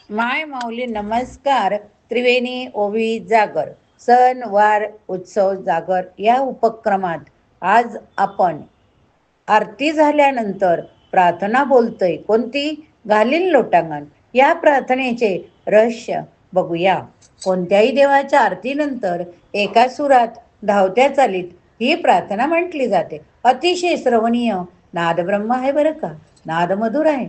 माय माऊली नमस्कार. त्रिवेणी ओवी जागर सण वार उत्सव जागर या उपक्रमात आज आपण आरती झाल्यानंतर प्रार्थना बोलतोय. कोणती? घालील लोटांगण. या प्रार्थनेचे रहस्य बघूया. कोणत्याही देवाच्या आरतीनंतर एका सुरात धावत्या चालीत ही प्रार्थना म्हटली जाते. अतिशय श्रवणीय नादब्रह्म आहे बरं का. नाद मधुर आहे.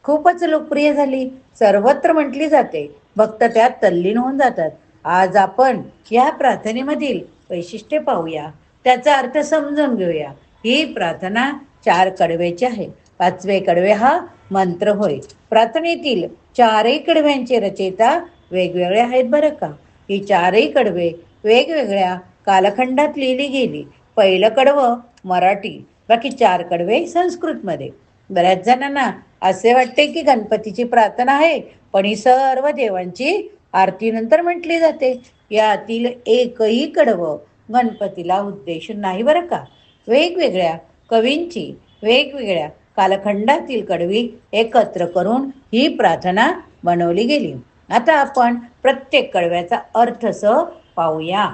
खूपच लोकप्रिय झाली. सर्वत्र म्हटली जाते. भक्त त्यात तल्लीन होऊन जातात. आज आपण या प्रार्थनेमधील वैशिष्ट्य पाहूया. त्याचा अर्थ समजून घेऊया. ही प्रार्थना 4 कडव्याची आहे. 5वे कडवे हा मंत्र होय. प्रार्थनेतील 4ही कडव्यांचे रचयिता वेगवेगळे आहेत बरं का. ही 4ही कडवे वेगवेगळ्या कालखंडात लिहिली गेली. पहिलं कडवं मराठी, बाकी 4 कडवे संस्कृतमध्ये. बऱ्याच जणांना असे वाटते की गणपतीची प्रार्थना आहे, पण ही सर्व देवांची आरतीनंतर म्हटली जाते. यातील एकही कडवं गणपतीला उद्देशून नाही बरं का. वेगवेगळ्या कवींची वेगवेगळ्या कालखंडातील कडवी एकत्र करून ही प्रार्थना बनवली गेली. आता आपण प्रत्येक कडव्याचा अर्थसह पाहूया.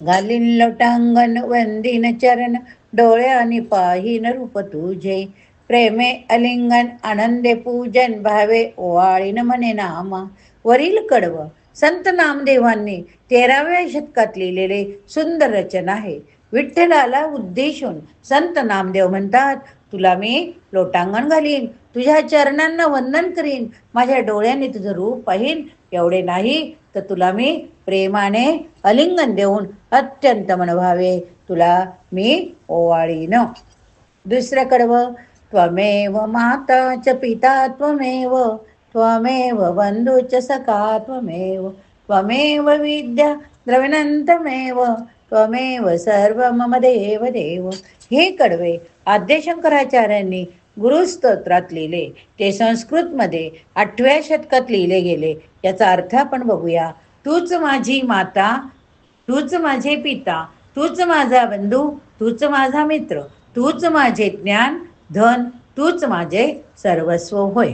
घालीन लोटांगण वंदीन चरण, डोळ्यानी पाहीन रूप तुझे, प्रेमे अलिंगन आनंदे पूजन, भावे ओवाळीन म्हणे नामा. वरील कडवं संत नामदेवांनी 13व्या शतकात लिहिलेले सुंदर रचना आहे. विठ्ठलाला उद्देशून संत नामदेव म्हणतात, तुला मी लोटांगण घालीन, तुझ्या चरणांना वंदन करीन, माझ्या डोळ्यांनी तुझं रूप पाहीन. एवढे नाही तर तुला मी प्रेमाने अलिंगन देऊन अत्यंत मनभावे तुला मी ओवाळीन. दुसरं कडवं त्वमेव माता च पिता त्वमेव, त्वमेव बंधुश्च सखा त्वमेव, त्वमेव विद्या द्रविणंतमेव, त्वमेव सर्व मम देव देव. हे कडवे आद्यशंकराचार्यांनी गुरुस्तोत्रात लिहिले. ते संस्कृतमध्ये 8व्या शतकात लिहिले गेले. याचा अर्थ आपण बघूया. तूच माझी माता, तूच माझे पिता, तूच माझा बंधू, तूच माझा मित्र, तूच माझे ज्ञान धन, तूच माझे सर्वस्व होय.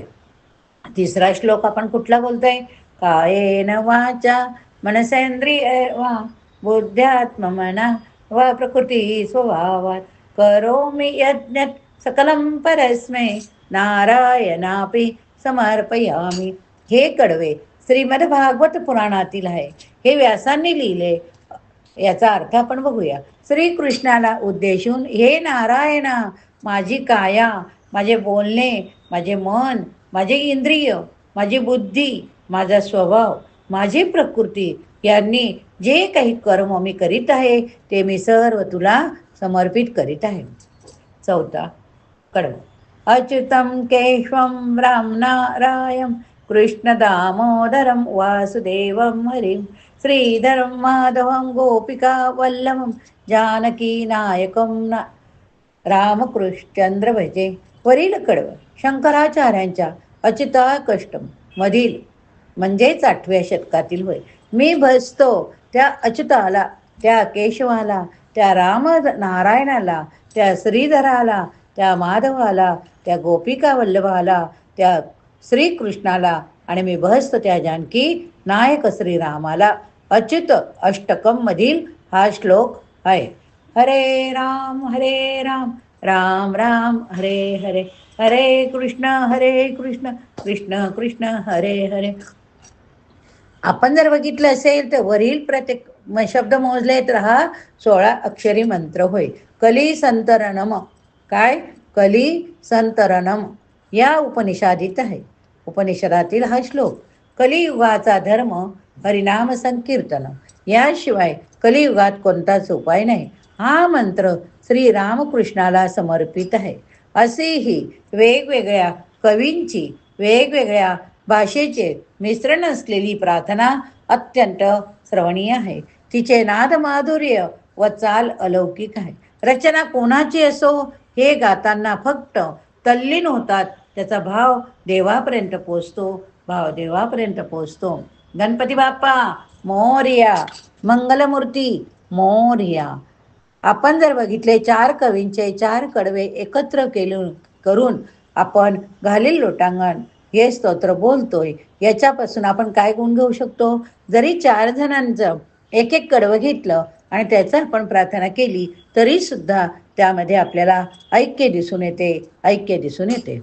तिसरा श्लोक आपण कुठला बोलतोय? कायेन वाचा मनसेंद्रिय वा बुद्ध्यात्मना वा प्रकृती स्वभावात करोमि यज्ञ सकलम परस्मै नारायणापि समर्पयामी. हे कडवे श्रीमद भागवत पुराणातील आहे. हे व्यासांनी लिहिले. याचा अर्थ आपण बघूया. श्रीकृष्णाला उद्देशून, हे नारायणा, माझी काया, माझे बोलणे, माझे मन, माझे इंद्रिय, माझी बुद्धी, माझा स्वभाव, माझी प्रकृती यांनी जे काही कर्म मी करीत आहे ते मी सर्व तुला समर्पित करीत आहे. चौथा कडवं अच्युतं केशवं राम नारायण कृष्ण दामोदरं वासुदेवं हरिं श्रीधरं माधवं गोपिका वल्लभं जानकी नायकं रामकृष्णचंद्र भजे. वरील कडवं शंकराचार्यांच्या अच्युताकष्टम मधील म्हणजेच 8व्या शतकातील होय. मी भजतो त्या अच्युताला, त्या केशवाला, त्या राम नारायणाला, त्या श्रीधराला, त्या माधवाला, त्या गोपिका वल्लभाला, त्या श्रीकृष्णाला, आणि मी भजतो त्या जानकी नायक श्रीरामाला. अच्युत अष्टकम मधील हा श्लोक आहे. हरे राम राम राम हरे हरे, हरे कृष्ण कृष्ण कृष्ण हरे हरे. आपण जर बघितलं असेल तर वरील प्रत्येक शब्द मोजले तर हा 16 अक्षरी मंत्र होय. कली संतरणम. काय? कली संतरणम या उपनिषादित आहे. उपनिषदातील हा श्लोक. कलियुगाचा धर्म हरिनाम संकीर्तन. याशिवाय कलियुगात कोणताच उपाय नाही. हा मंत्र श्री रामकृष्णाला समर्पित आहे. असेही वेगवेगळ्या कवींची वेगवेगळ्या भाषेचे मिश्रण असलेली प्रार्थना अत्यंत श्रवणीय आहे. तिचे नाद माधुर्य व चाल अलौकिक आहे. रचना कोणाची असो, हे गाताना फक्त तल्लीन होतात. त्याचा भाव देवापर्यंत पोचतो. गणपती बाप्पा मोरया, मंगलमूर्ती मोरया. आपण जर बघितले 4 कवींचे 4 कडवे एकत्र करून आपण घालील लोटांगण हे स्तोत्र बोलतोय, याच्यापासून आपण काय गुण घेऊ शकतो? जरी 4 जणांचं एक एक कडवं घेतलं आणि त्याचं आपण प्रार्थना केली तरी सुद्धा त्यामध्ये आपल्याला ऐक्य दिसून येते.